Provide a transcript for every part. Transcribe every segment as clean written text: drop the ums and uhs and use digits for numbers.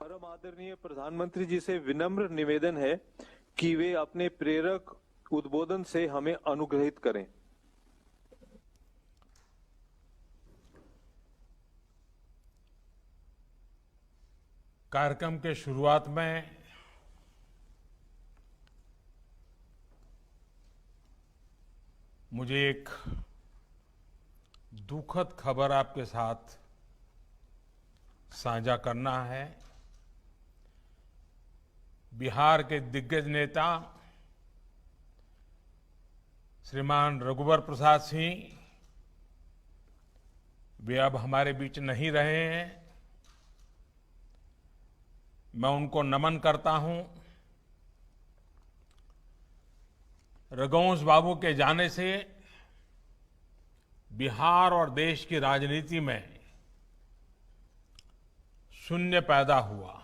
परम आदरणीय प्रधानमंत्री जी से विनम्र निवेदन है कि वे अपने प्रेरक उद्बोधन से हमें अनुग्रहित करें। कार्यक्रम के शुरुआत में मुझे एक दुखद खबर आपके साथ साझा करना है। बिहार के दिग्गज नेता श्रीमान रघुवर प्रसाद सिंह वे अब हमारे बीच नहीं रहे हैं। मैं उनको नमन करता हूं। रघुवंश बाबू के जाने से बिहार और देश की राजनीति में शून्य पैदा हुआ।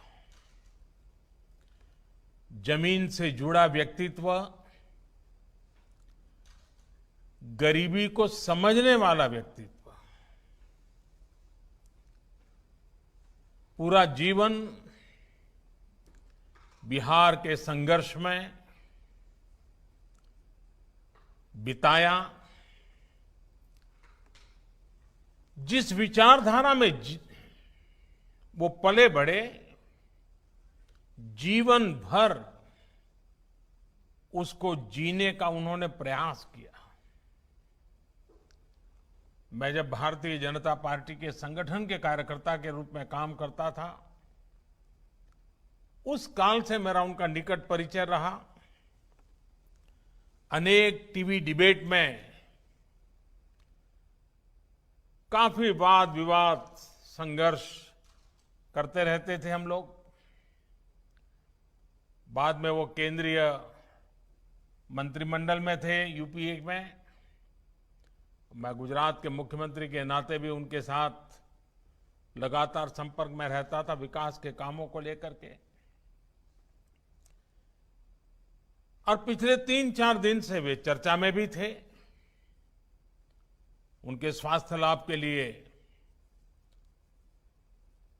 जमीन से जुड़ा व्यक्तित्व, गरीबी को समझने वाला व्यक्तित्व, पूरा जीवन बिहार के संघर्ष में बिताया। जिस विचारधारा में वो पले बढ़े, जीवन भर उसको जीने का उन्होंने प्रयास किया। मैं जब भारतीय जनता पार्टी के संगठन के कार्यकर्ता के रूप में काम करता था, उस काल से मेरा उनका निकट परिचय रहा। अनेक टीवी डिबेट में काफी वाद विवाद संघर्ष करते रहते थे हम लोग। बाद में वो केंद्रीय मंत्रिमंडल में थे यूपीए में। मैं गुजरात के मुख्यमंत्री के नाते भी उनके साथ लगातार संपर्क में रहता था विकास के कामों को लेकर के। और पिछले 3-4 दिन से वे चर्चा में भी थे। उनके स्वास्थ्य लाभ के लिए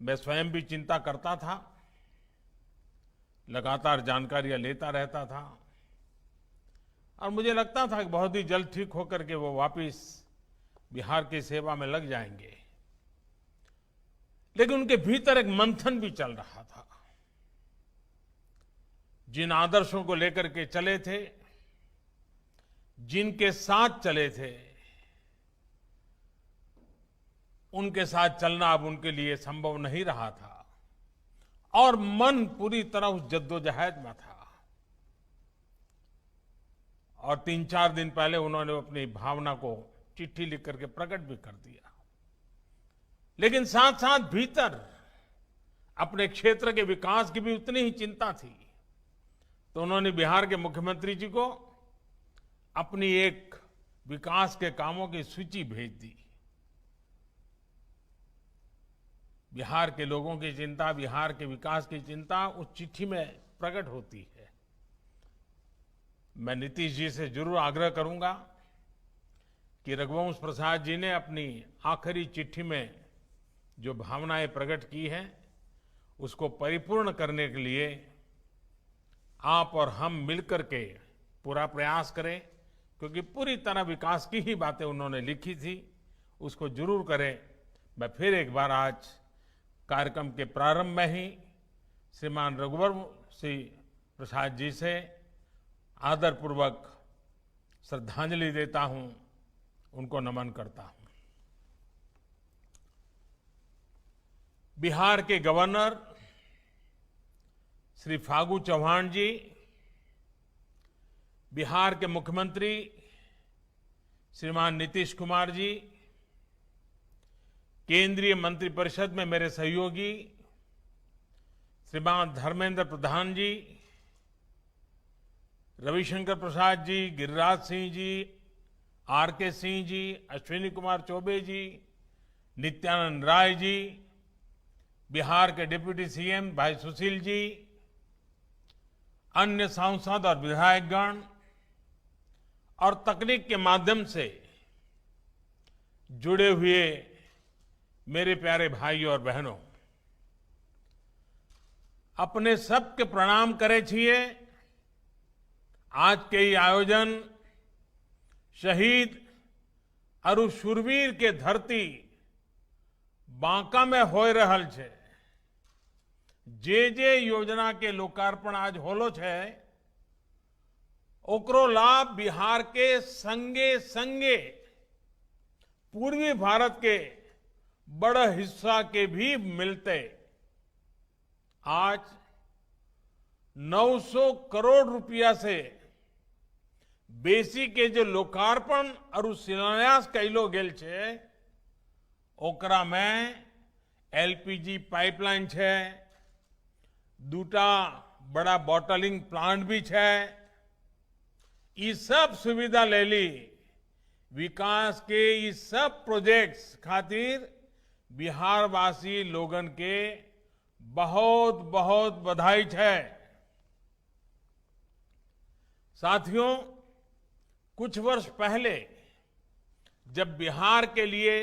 मैं स्वयं भी चिंता करता था, लगातार जानकारियां लेता रहता था और मुझे लगता था कि बहुत ही जल्द ठीक होकर के वो वापस बिहार की सेवा में लग जाएंगे। लेकिन उनके भीतर एक मंथन भी चल रहा था। जिन आदर्शों को लेकर के चले थे, जिनके साथ चले थे, उनके साथ चलना अब उनके लिए संभव नहीं रहा था और मन पूरी तरह उस जद्दोजहद में था। और 3-4 दिन पहले उन्होंने अपनी भावना को चिट्ठी लिख करके प्रकट भी कर दिया। लेकिन साथ साथ भीतर अपने क्षेत्र के विकास की भी उतनी ही चिंता थी। तो उन्होंने बिहार के मुख्यमंत्री जी को अपनी एक विकास के कामों की सूची भेज दी। बिहार के लोगों की चिंता, बिहार के विकास की चिंता उस चिट्ठी में प्रकट होती है। मैं नीतीश जी से जरूर आग्रह करूंगा कि रघुवंश प्रसाद जी ने अपनी आखिरी चिट्ठी में जो भावनाएं प्रकट की हैं, उसको परिपूर्ण करने के लिए आप और हम मिलकर के पूरा प्रयास करें, क्योंकि पूरी तरह विकास की ही बातें उन्होंने लिखी थी। उसको जरूर करें। मैं फिर एक बार आज कार्यक्रम के प्रारंभ में ही श्रीमान रघुवर सिंह प्रसाद जी से आदरपूर्वक श्रद्धांजलि देता हूं, उनको नमन करता हूं। बिहार के गवर्नर श्री फागू चौहान जी, बिहार के मुख्यमंत्री श्रीमान नीतीश कुमार जी, केंद्रीय मंत्रिपरिषद में मेरे सहयोगी श्रीमान धर्मेंद्र प्रधान जी, रविशंकर प्रसाद जी, गिरिराज सिंह जी, आर.के. सिंह जी, अश्विनी कुमार चौबे जी, नित्यानंद राय जी, बिहार के डिप्टी सीएम भाई सुशील जी, अन्य सांसद और विधायकगण और तकनीक के माध्यम से जुड़े हुए मेरे प्यारे भाई और बहनों, अपने सबके प्रणाम करे छिए। आज के ई आयोजन शहीद अरु शूरवीर के धरती बांका में हो रहल छे। जे योजना के लोकार्पण आज होलो छे, ओकरो लाभ बिहार के संगे संगे पूर्वी भारत के बड़ा हिस्सा के भी मिलते। आज 900 करोड़ रुपया से बेसी के जो लोकार्पण और शिलान्यास कैलो गेल छे, ओकरा में एलपीजी पाइपलाइन छे, दूटा बड़ा बॉटलिंग प्लांट भी छे। ये सब सुविधा ले ली विकास के ये सब प्रोजेक्ट्स खातिर बिहारवासी लोगन के बहुत बहुत बधाई है। साथियों, कुछ वर्ष पहले जब बिहार के लिए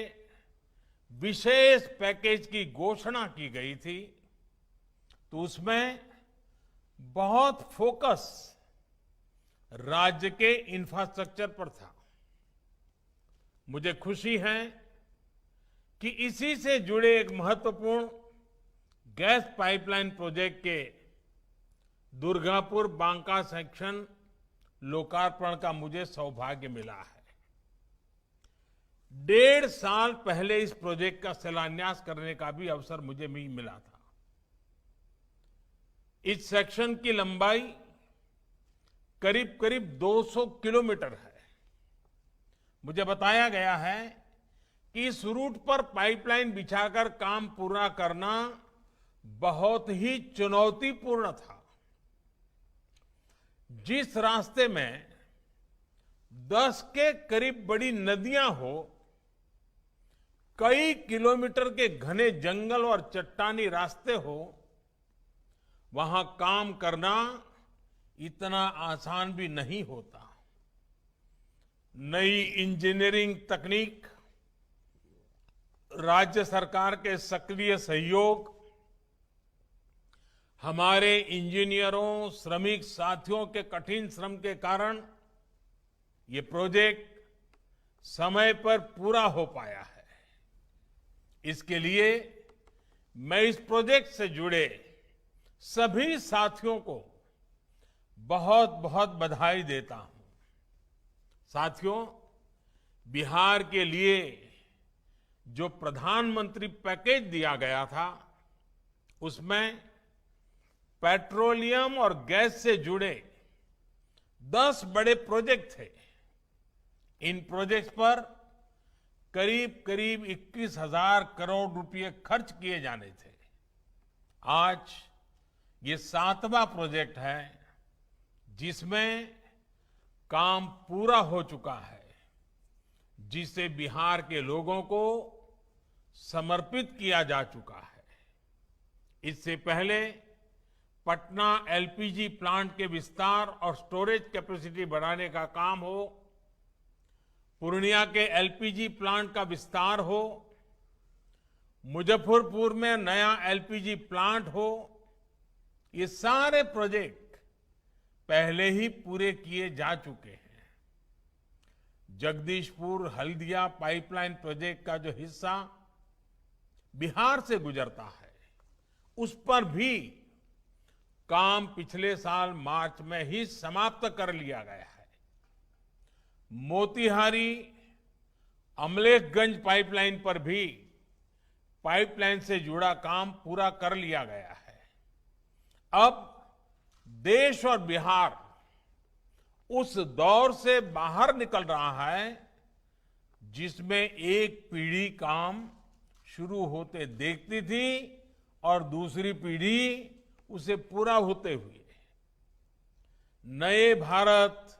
विशेष पैकेज की घोषणा की गई थी, तो उसमें बहुत फोकस राज्य के इंफ्रास्ट्रक्चर पर था। मुझे खुशी है कि इसी से जुड़े एक महत्वपूर्ण गैस पाइपलाइन प्रोजेक्ट के दुर्गापुर बांका सेक्शन लोकार्पण का मुझे सौभाग्य मिला है। 1.5 साल पहले इस प्रोजेक्ट का शिलान्यास करने का भी अवसर मुझे मिला था। इस सेक्शन की लंबाई करीब करीब 200 किलोमीटर है। मुझे बताया गया है कि इस रूट पर पाइपलाइन बिछाकर काम पूरा करना बहुत ही चुनौतीपूर्ण था। जिस रास्ते में 10 के करीब बड़ी नदियां हो, कई किलोमीटर के घने जंगल और चट्टानी रास्ते हो, वहां काम करना इतना आसान भी नहीं होता। नई इंजीनियरिंग तकनीक, राज्य सरकार के सक्रिय सहयोग, हमारे इंजीनियरों, श्रमिक साथियों के कठिन श्रम के कारण ये प्रोजेक्ट समय पर पूरा हो पाया है। इसके लिए मैं इस प्रोजेक्ट से जुड़े सभी साथियों को बहुत बहुत बधाई देता हूं। साथियों, बिहार के लिए जो प्रधानमंत्री पैकेज दिया गया था, उसमें पेट्रोलियम और गैस से जुड़े 10 बड़े प्रोजेक्ट थे। इन प्रोजेक्ट्स पर करीब करीब 21,000 करोड़ रुपए खर्च किए जाने थे। आज ये 7वां प्रोजेक्ट है जिसमें काम पूरा हो चुका है, जिसे बिहार के लोगों को समर्पित किया जा चुका है। इससे पहले पटना एलपीजी प्लांट के विस्तार और स्टोरेज कैपेसिटी बढ़ाने का काम हो, पूर्णिया के एलपीजी प्लांट का विस्तार हो, मुजफ्फरपुर में नया एलपीजी प्लांट हो, ये सारे प्रोजेक्ट पहले ही पूरे किए जा चुके हैं। जगदीशपुर हल्दिया पाइपलाइन प्रोजेक्ट का जो हिस्सा बिहार से गुजरता है, उस पर भी काम पिछले साल मार्च में ही समाप्त कर लिया गया है। मोतिहारी अमलेखगंज पाइपलाइन पर भी पाइपलाइन से जुड़ा काम पूरा कर लिया गया है। अब देश और बिहार उस दौर से बाहर निकल रहा है जिसमें एक पीढ़ी काम शुरू होते देखती थी और दूसरी पीढ़ी उसे पूरा होते हुए नए भारत,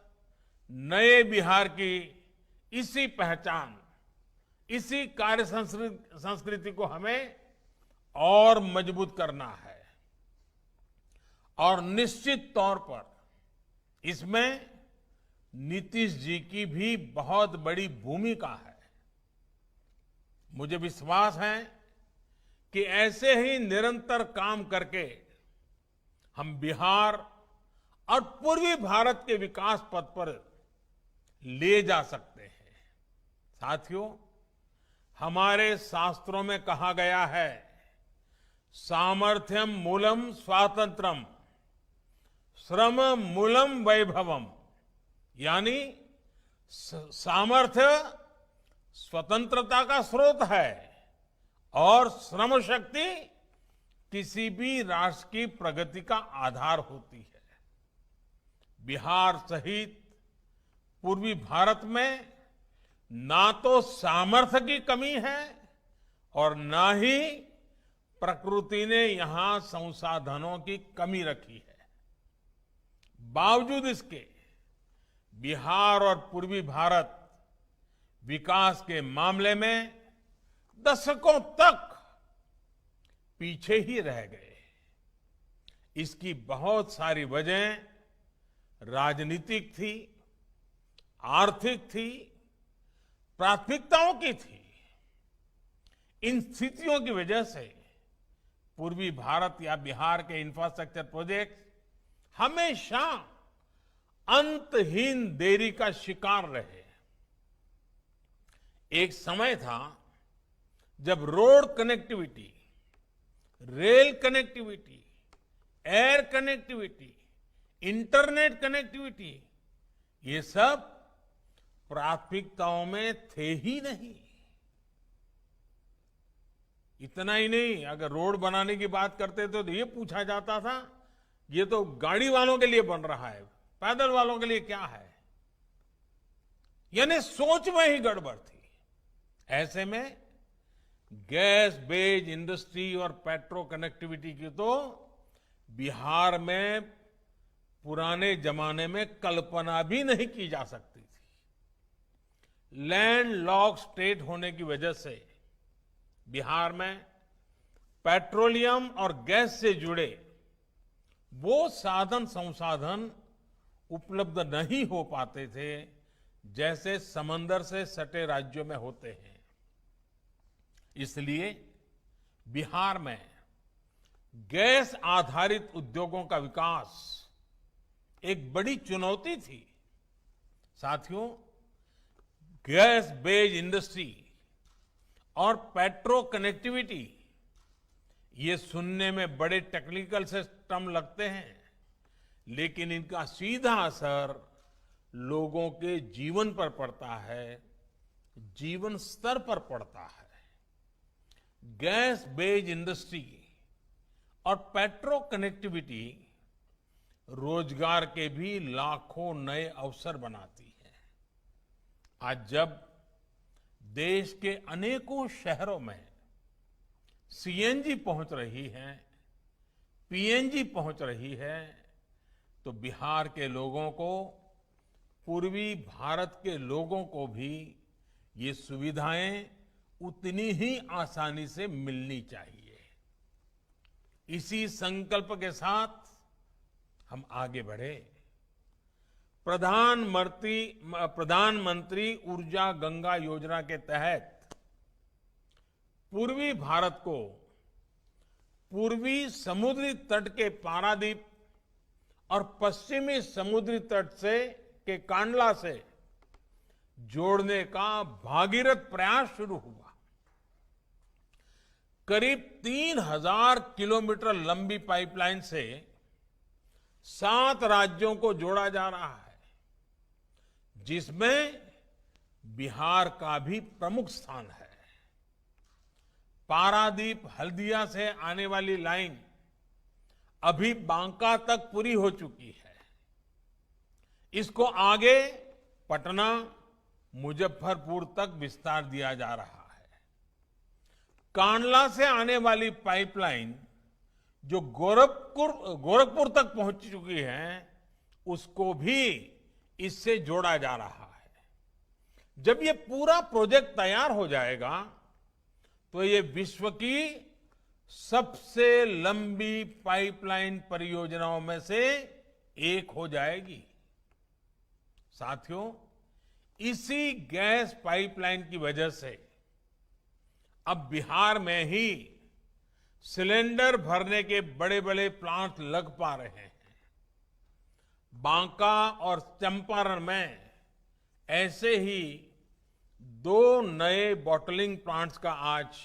नए बिहार की इसी पहचान, इसी कार्य संस्कृति को हमें और मजबूत करना है। और निश्चित तौर पर इसमें नीतीश जी की भी बहुत बड़ी भूमिका है। मुझे विश्वास है कि ऐसे ही निरंतर काम करके हम बिहार और पूर्वी भारत के विकास पथ पर ले जा सकते हैं। साथियों, हमारे शास्त्रों में कहा गया है, सामर्थ्यम मूलम स्वातंत्रम, श्रम मूलम वैभवम, यानी सामर्थ्य स्वतंत्रता का स्रोत है और श्रम शक्ति किसी भी राष्ट्र की प्रगति का आधार होती है। बिहार सहित पूर्वी भारत में ना तो सामर्थ्य की कमी है और ना ही प्रकृति ने यहां संसाधनों की कमी रखी है। बावजूद इसके बिहार और पूर्वी भारत विकास के मामले में दशकों तक पीछे ही रह गए। इसकी बहुत सारी वजह राजनीतिक थी, आर्थिक थी, प्राथमिकताओं की थी। इन स्थितियों की वजह से पूर्वी भारत या बिहार के इंफ्रास्ट्रक्चर प्रोजेक्ट हमेशा अंतहीन देरी का शिकार रहे। एक समय था जब road connectivity, rail connectivity, air connectivity, internet connectivity, ये सब प्राथमिकताओं में थे ही नहीं। इतना ही नहीं, अगर रोड बनाने की बात करते तो ये पूछा जाता था, ये तो गाड़ी वालों के लिए बन रहा है, पैदल वालों के लिए क्या है? यानी सोच में ही गड़बड़ थी। ऐसे में गैस बेस्ड इंडस्ट्री और पेट्रो कनेक्टिविटी की तो बिहार में पुराने जमाने में कल्पना भी नहीं की जा सकती थी। लैंड लॉक स्टेट होने की वजह से बिहार में पेट्रोलियम और गैस से जुड़े वो साधन संसाधन उपलब्ध नहीं हो पाते थे जैसे समंदर से सटे राज्यों में होते हैं। इसलिए बिहार में गैस आधारित उद्योगों का विकास एक बड़ी चुनौती थी। साथियों, गैस बेस्ड इंडस्ट्री और पेट्रो कनेक्टिविटी, ये सुनने में बड़े टेक्निकल से टर्म लगते हैं, लेकिन इनका सीधा असर लोगों के जीवन पर पड़ता है, जीवन स्तर पर पड़ता है। गैस बेस्ड इंडस्ट्री और पेट्रो कनेक्टिविटी रोजगार के भी लाखों नए अवसर बनाती है। आज जब देश के अनेकों शहरों में सीएनजी पहुंच रही है, पीएनजी पहुंच रही है, तो बिहार के लोगों को, पूर्वी भारत के लोगों को भी ये सुविधाएं उतनी ही आसानी से मिलनी चाहिए। इसी संकल्प के साथ हम आगे बढ़े। प्रधानमंत्री ऊर्जा गंगा योजना के तहत पूर्वी भारत को पूर्वी समुद्री तट के पारादीप और पश्चिमी समुद्री तट से के कांडला से जोड़ने का भागीरथ प्रयास शुरू हुआ। करीब 3000 किलोमीटर लंबी पाइपलाइन से 7 राज्यों को जोड़ा जा रहा है, जिसमें बिहार का भी प्रमुख स्थान है। पारादीप हल्दिया से आने वाली लाइन अभी बांका तक पूरी हो चुकी है। इसको आगे पटना, मुजफ्फरपुर तक विस्तार दिया जा रहा है। कांडला से आने वाली पाइपलाइन जो गोरखपुर तक पहुंच चुकी है, उसको भी इससे जोड़ा जा रहा है। जब ये पूरा प्रोजेक्ट तैयार हो जाएगा तो ये विश्व की सबसे लंबी पाइपलाइन परियोजनाओं में से एक हो जाएगी। साथियों, इसी गैस पाइपलाइन की वजह से अब बिहार में ही सिलेंडर भरने के बड़े बड़े प्लांट लग पा रहे हैं। बांका और चंपारण में ऐसे ही 2 नए बॉटलिंग प्लांट्स का आज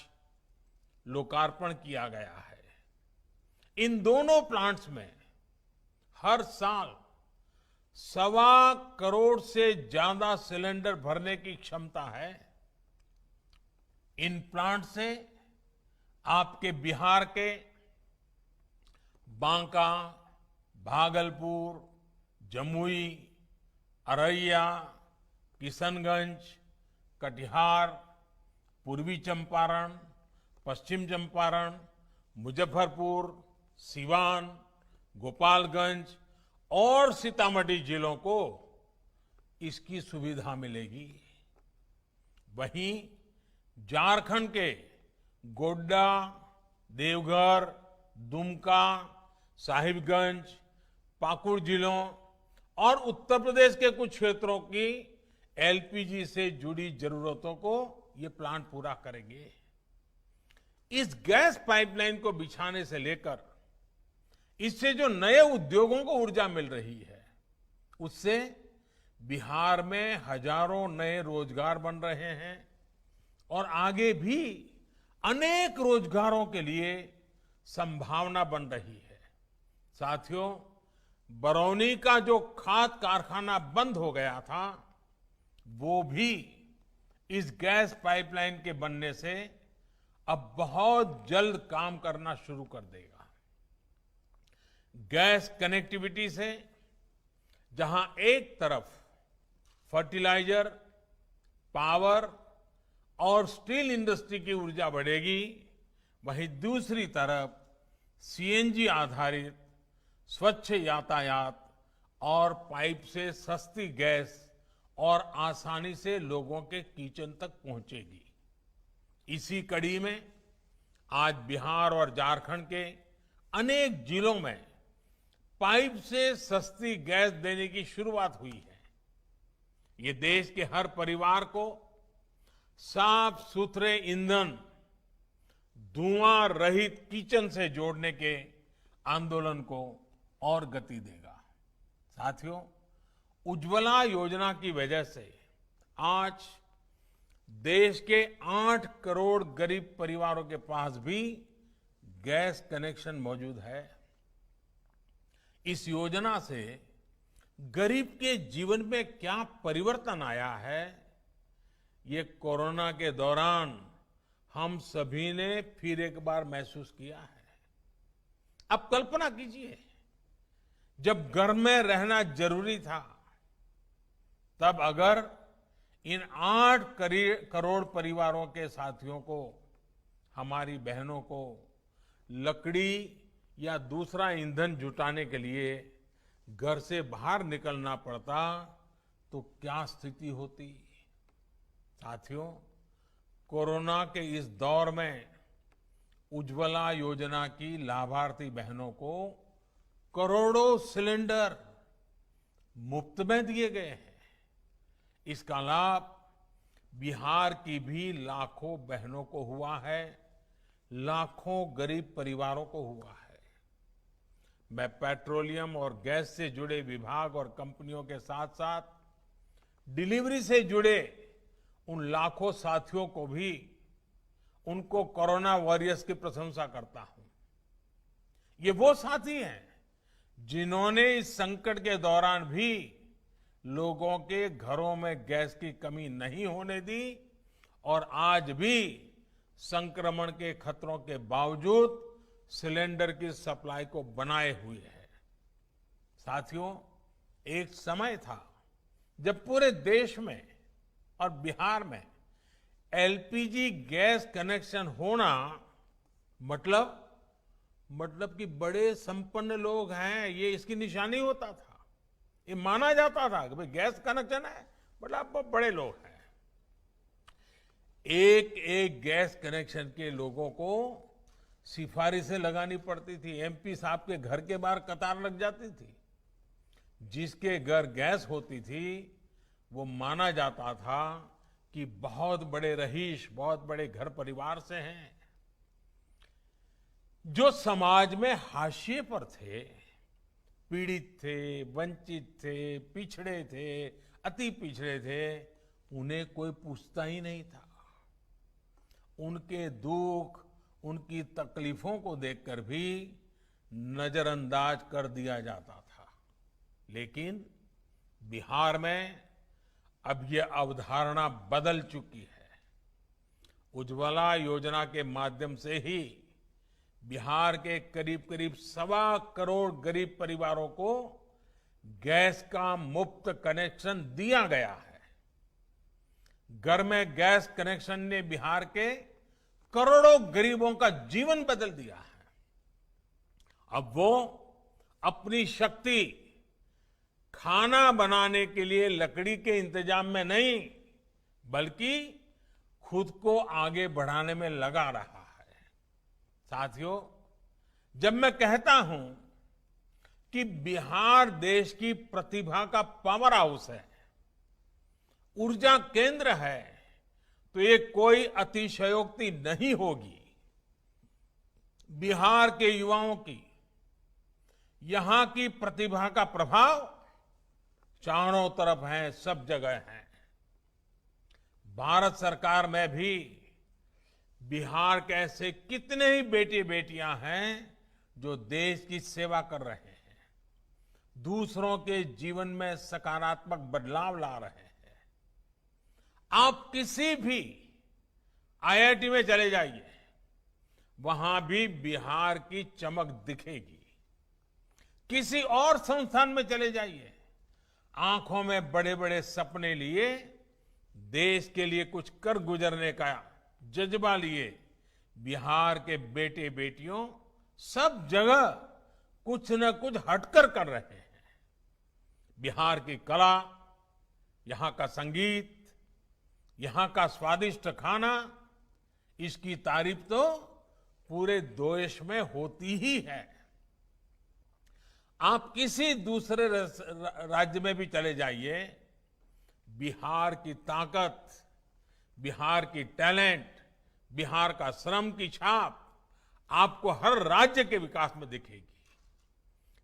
लोकार्पण किया गया है। इन दोनों प्लांट्स में हर साल 1.25 करोड़ से ज्यादा सिलेंडर भरने की क्षमता है। इन प्लांट से आपके बिहार के बांका, भागलपुर, जमुई, अररिया, किशनगंज, कटिहार, पूर्वी चंपारण, पश्चिम चंपारण, मुजफ्फरपुर, सिवान, गोपालगंज और सीतामढ़ी जिलों को इसकी सुविधा मिलेगी। वहीं झारखंड के गोड्डा, देवघर, दुमका, साहिबगंज, पाकुड़ जिलों और उत्तर प्रदेश के कुछ क्षेत्रों की एलपीजी से जुड़ी जरूरतों को ये प्लांट पूरा करेंगे। इस गैस पाइपलाइन को बिछाने से लेकर इससे जो नए उद्योगों को ऊर्जा मिल रही है, उससे बिहार में हजारों नए रोजगार बन रहे हैं और आगे भी अनेक रोजगारों के लिए संभावना बन रही है। साथियों, बरौनी का जो खाद कारखाना बंद हो गया था, वो भी इस गैस पाइपलाइन के बनने से अब बहुत जल्द काम करना शुरू कर देगा। गैस कनेक्टिविटी से जहां एक तरफ फर्टिलाइजर, पावर और स्टील इंडस्ट्री की ऊर्जा बढ़ेगी, वहीं दूसरी तरफ सीएनजी आधारित स्वच्छ यातायात और पाइप से सस्ती गैस और आसानी से लोगों के किचन तक पहुंचेगी। इसी कड़ी में आज बिहार और झारखंड के अनेक जिलों में पाइप से सस्ती गैस देने की शुरुआत हुई है। ये देश के हर परिवार को साफ सुथरे ईंधन, धुआं रहित किचन से जोड़ने के आंदोलन को और गति देगा। साथियों, उज्ज्वला योजना की वजह से आज देश के 8 करोड़ गरीब परिवारों के पास भी गैस कनेक्शन मौजूद है। इस योजना से गरीब के जीवन में क्या परिवर्तन आया है, ये कोरोना के दौरान हम सभी ने फिर एक बार महसूस किया है। अब कल्पना कीजिए, जब घर में रहना जरूरी था, तब अगर इन 8 करोड़ परिवारों के साथियों को, हमारी बहनों को लकड़ी या दूसरा ईंधन जुटाने के लिए घर से बाहर निकलना पड़ता, तो क्या स्थिति होती। साथियों, कोरोना के इस दौर में उज्ज्वला योजना की लाभार्थी बहनों को करोड़ों सिलेंडर मुफ्त में दिए गए हैं। इसका लाभ बिहार की भी लाखों बहनों को हुआ है, लाखों गरीब परिवारों को हुआ है। मैं पेट्रोलियम और गैस से जुड़े विभाग और कंपनियों के साथ साथ डिलीवरी से जुड़े उन लाखों साथियों को भी, उनको कोरोना वॉरियर्स की प्रशंसा करता हूं। ये वो साथी हैं जिन्होंने इस संकट के दौरान भी लोगों के घरों में गैस की कमी नहीं होने दी और आज भी संक्रमण के खतरों के बावजूद सिलेंडर की सप्लाई को बनाए हुए है। साथियों, एक समय था जब पूरे देश में और बिहार में एलपीजी गैस कनेक्शन होना मतलब कि बड़े संपन्न लोग हैं, ये इसकी निशानी होता था। ये माना जाता था कि भाई गैस कनेक्शन है, मतलब आप बड़े लोग हैं। एक एक गैस कनेक्शन के लोगों को सिफारिशें लगानी पड़ती थी। एमपी साहब के घर के बाहर कतार लग जाती थी। जिसके घर गैस होती थी, वो माना जाता था कि बहुत बड़े रईस, बहुत बड़े घर परिवार से हैं। जो समाज में हाशिए पर थे, पीड़ित थे, वंचित थे, पिछड़े थे, अति पिछड़े थे, उन्हें कोई पूछता ही नहीं था। उनके दुख, उनकी तकलीफों को देखकर भी नजरअंदाज कर दिया जाता था। लेकिन बिहार में अब यह अवधारणा बदल चुकी है। उज्ज्वला योजना के माध्यम से ही बिहार के करीब करीब 1.25 करोड़ गरीब परिवारों को गैस का मुफ्त कनेक्शन दिया गया है। घर में गैस कनेक्शन ने बिहार के करोड़ों गरीबों का जीवन बदल दिया है। अब वो अपनी शक्ति खाना बनाने के लिए लकड़ी के इंतजाम में नहीं, बल्कि खुद को आगे बढ़ाने में लगा रहा है। साथियों, जब मैं कहता हूं कि बिहार देश की प्रतिभा का पावर हाउस है, ऊर्जा केंद्र है, तो ये कोई अतिशयोक्ति नहीं होगी। बिहार के युवाओं की, यहां की प्रतिभा का प्रभाव चारों तरफ है, सब जगह है। भारत सरकार में भी बिहार के ऐसे कितने ही बेटे बेटियां हैं जो देश की सेवा कर रहे हैं, दूसरों के जीवन में सकारात्मक बदलाव ला रहे हैं। आप किसी भी आईआईटी में चले जाइए, वहां भी बिहार की चमक दिखेगी। किसी और संस्थान में चले जाइए, आंखों में बड़े बड़े सपने लिए, देश के लिए कुछ कर गुजरने का जज्बा लिए बिहार के बेटे बेटियों सब जगह कुछ न कुछ हटकर कर रहे हैं। बिहार की कला, यहां का संगीत, यहां का स्वादिष्ट खाना, इसकी तारीफ तो पूरे देश में होती ही है। आप किसी दूसरे राज्य में भी चले जाइए, बिहार की ताकत, बिहार की टैलेंट, बिहार का श्रम की छाप आपको हर राज्य के विकास में दिखेगी।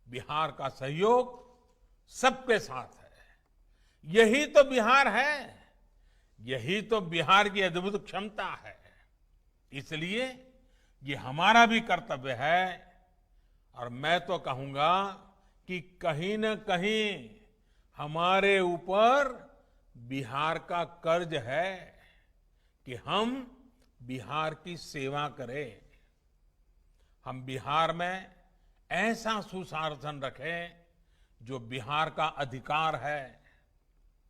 बिहार का सहयोग सबके साथ है। यही तो बिहार है, यही तो बिहार की अद्भुत क्षमता है। इसलिए ये हमारा भी कर्तव्य है, और मैं तो कहूंगा कि कहीं न कहीं हमारे ऊपर बिहार का कर्ज है कि हम बिहार की सेवा करें। हम बिहार में ऐसा सुशासन रखें जो बिहार का अधिकार है।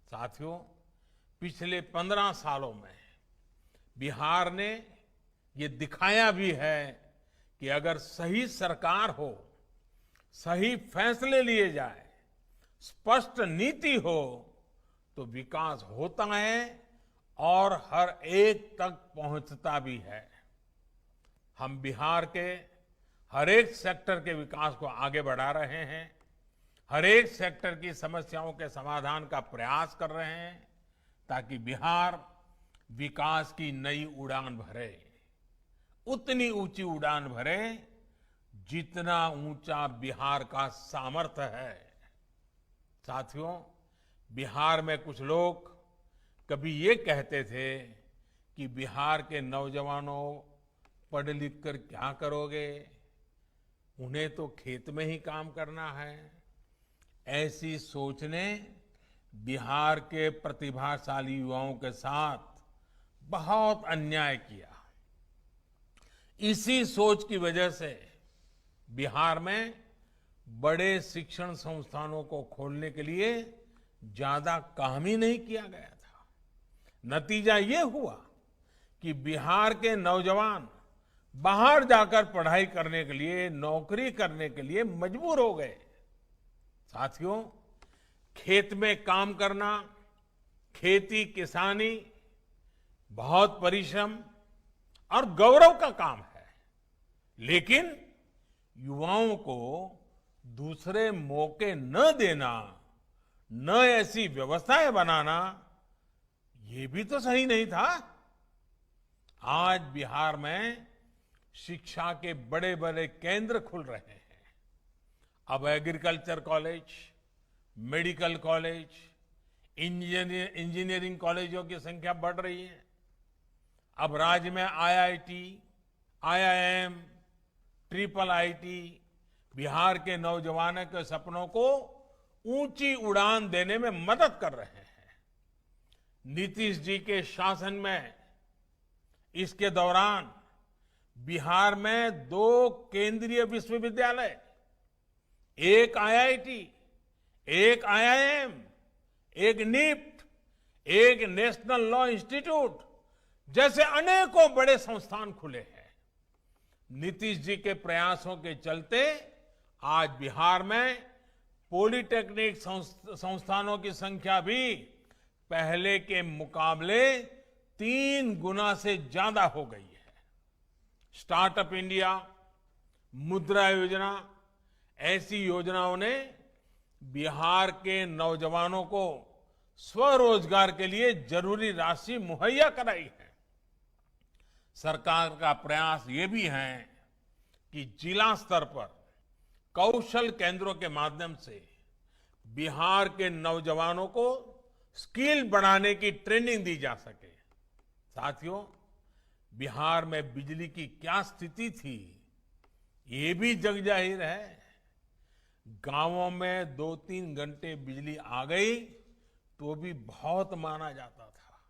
साथियों, पिछले 15 सालों में बिहार ने ये दिखाया भी है कि अगर सही सरकार हो, सही फैसले लिए जाए, स्पष्ट नीति हो, तो विकास होता है और हर एक तक पहुंचता भी है। हम बिहार के हर एक सेक्टर के विकास को आगे बढ़ा रहे हैं, हर एक सेक्टर की समस्याओं के समाधान का प्रयास कर रहे हैं, ताकि बिहार विकास की नई उड़ान भरे, उतनी ऊंची उड़ान भरे जितना ऊंचा बिहार का सामर्थ्य है। साथियों, बिहार में कुछ लोग कभी ये कहते थे कि बिहार के नौजवानों पढ़ लिख कर क्या करोगे, उन्हें तो खेत में ही काम करना है। ऐसी सोच ने बिहार के प्रतिभाशाली युवाओं के साथ बहुत अन्याय किया। इसी सोच की वजह से बिहार में बड़े शिक्षण संस्थानों को खोलने के लिए ज्यादा काम ही नहीं किया गया था। नतीजा ये हुआ कि बिहार के नौजवान बाहर जाकर पढ़ाई करने के लिए, नौकरी करने के लिए मजबूर हो गए। साथियों, खेत में काम करना, खेती किसानी बहुत परिश्रम और गौरव का काम है, लेकिन युवाओं को दूसरे मौके न देना, न ऐसी व्यवस्थाएं बनाना, ये भी तो सही नहीं था। आज बिहार में शिक्षा के बड़े बड़े केंद्र खुल रहे हैं। अब agriculture college, medical college, engineering कॉलेजों की संख्या बढ़ रही है। अब राज्य में IIT, IIM, triple IT Bihar के नौजवानों के सपनों को ऊंची उड़ान देने में मदद कर रहे हैं। नीतीश जी के शासन में इसके दौरान बिहार में 2 केंद्रीय विश्वविद्यालय, एक आईआईटी, एक आईआईएम, एक निफ्ट, एक नेशनल लॉ इंस्टीट्यूट जैसे अनेकों बड़े संस्थान खुले हैं। नीतीश जी के प्रयासों के चलते आज बिहार में पॉलिटेक्निक संस्थानों की संख्या भी पहले के मुकाबले 3 गुना से ज्यादा हो गई है। स्टार्टअप इंडिया, मुद्रा योजना ऐसी योजनाओं ने बिहार के नौजवानों को स्वरोजगार के लिए जरूरी राशि मुहैया कराई है। सरकार का प्रयास ये भी है कि जिला स्तर पर कौशल केंद्रों के माध्यम से बिहार के नौजवानों को स्किल बढ़ाने की ट्रेनिंग दी जा सके। साथियों, बिहार में बिजली की क्या स्थिति थी, ये भी जग जाहिर है। गांवों में 2-3 घंटे बिजली आ गई तो भी बहुत माना जाता था।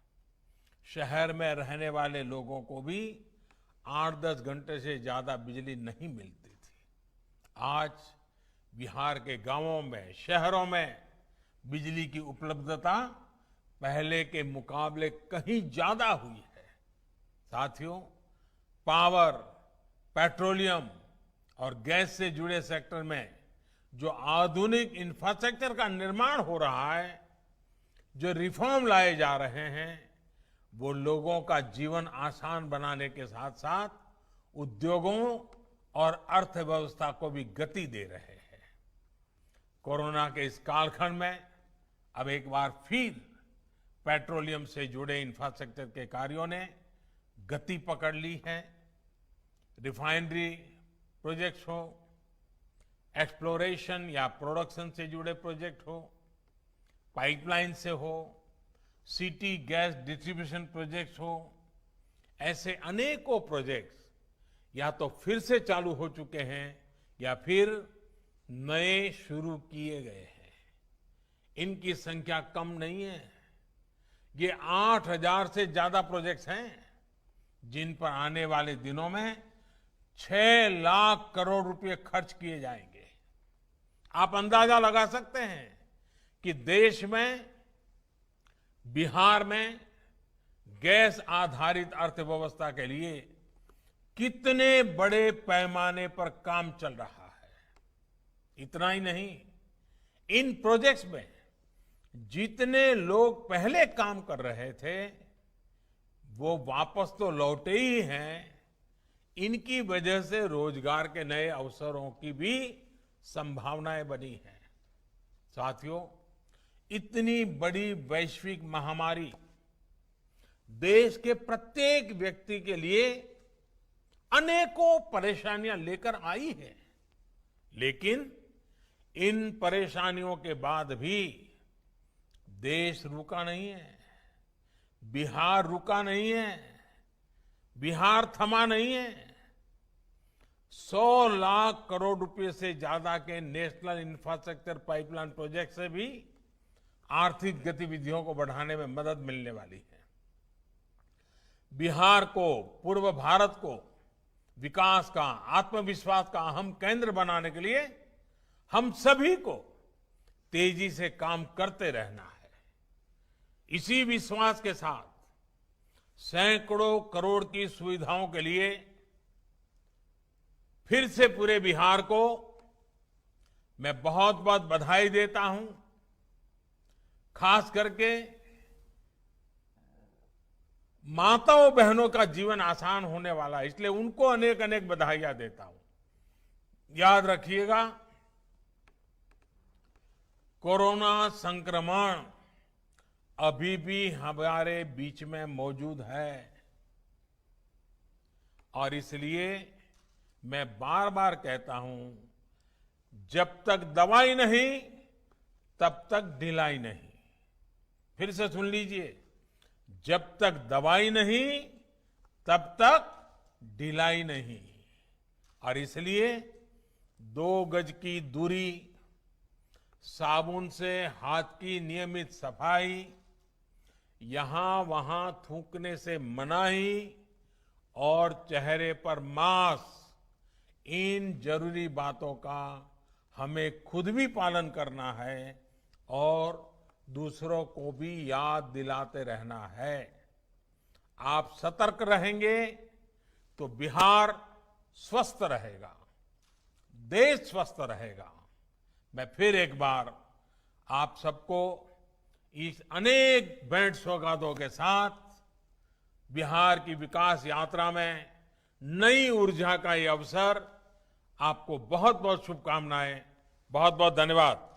शहर में रहने वाले लोगों को भी 8-10 घंटे से ज्यादा बिजली नहीं मिलती थी। आज बिहार के गांवों में, शहरों में बिजली की उपलब्धता पहले के मुकाबले कहीं ज्यादा हुई है। साथियों, पावर, पेट्रोलियम और गैस से जुड़े सेक्टर में जो आधुनिक इंफ्रास्ट्रक्चर का निर्माण हो रहा है, जो रिफॉर्म लाए जा रहे हैं, वो लोगों का जीवन आसान बनाने के साथ साथ उद्योगों और अर्थव्यवस्था को भी गति दे रहे हैं। कोरोना के इस कालखंड में अब एक बार फिर पेट्रोलियम से जुड़े इंफ्रास्ट्रक्चर के कार्यों ने गति पकड़ ली है। रिफाइनरी प्रोजेक्ट्स हो, एक्सप्लोरेशन या प्रोडक्शन से जुड़े प्रोजेक्ट हो, पाइपलाइन से हो, सिटी गैस डिस्ट्रीब्यूशन प्रोजेक्ट्स हो, ऐसे अनेकों प्रोजेक्ट्स या तो फिर से चालू हो चुके हैं या फिर नए शुरू किए गए हैं। इनकी संख्या कम नहीं है। ये 8,000 से ज्यादा प्रोजेक्ट्स हैं जिन पर आने वाले दिनों में 6 लाख करोड़ रुपए खर्च किए जाएंगे। आप अंदाजा लगा सकते हैं कि देश में, बिहार में गैस आधारित अर्थव्यवस्था के लिए कितने बड़े पैमाने पर काम चल रहा है। इतना ही नहीं, इन प्रोजेक्ट्स में जितने लोग पहले काम कर रहे थे वो वापस तो लौटे ही हैं। इनकी वजह से रोजगार के नए अवसरों की भी संभावनाएं बनी हैं। साथियों, इतनी बड़ी वैश्विक महामारी देश के प्रत्येक व्यक्ति के लिए अनेकों परेशानियां लेकर आई है, लेकिन इन परेशानियों के बाद भी देश रुका नहीं है, बिहार रुका नहीं है, बिहार थमा नहीं है। 100 लाख करोड़ रुपए से ज्यादा के नेशनल इंफ्रास्ट्रक्चर पाइपलाइन प्रोजेक्ट से भी आर्थिक गतिविधियों को बढ़ाने में मदद मिलने वाली है। बिहार को, पूर्व भारत को विकास का, आत्मविश्वास का अहम केंद्र बनाने के लिए हम सभी को तेजी से काम करते रहना है। इसी विश्वास के साथ सैकड़ों करोड़ की सुविधाओं के लिए फिर से पूरे बिहार को मैं बहुत बहुत बधाई देता हूं। खास करके माताओं बहनों का जीवन आसान होने वाला है, इसलिए उनको अनेक अनेक बधाइयां देता हूं। याद रखिएगा, कोरोना संक्रमण अभी भी हमारे बीच में मौजूद है और इसलिए मैं बार बार कहता हूं, जब तक दवाई नहीं तब तक ढिलाई नहीं। फिर से सुन लीजिए, जब तक दवाई नहीं तब तक ढिलाई नहीं। और इसलिए 2 गज की दूरी, साबुन से हाथ की नियमित सफाई, यहां वहां थूकने से मनाही और चेहरे पर मास्क, इन जरूरी बातों का हमें खुद भी पालन करना है और दूसरों को भी याद दिलाते रहना है। आप सतर्क रहेंगे तो बिहार स्वस्थ रहेगा, देश स्वस्थ रहेगा। मैं फिर एक बार आप सबको इस अनेक भेंट सौगातों के साथ बिहार की विकास यात्रा में नई ऊर्जा का ये अवसर, आपको बहुत बहुत शुभकामनाएं, बहुत बहुत धन्यवाद।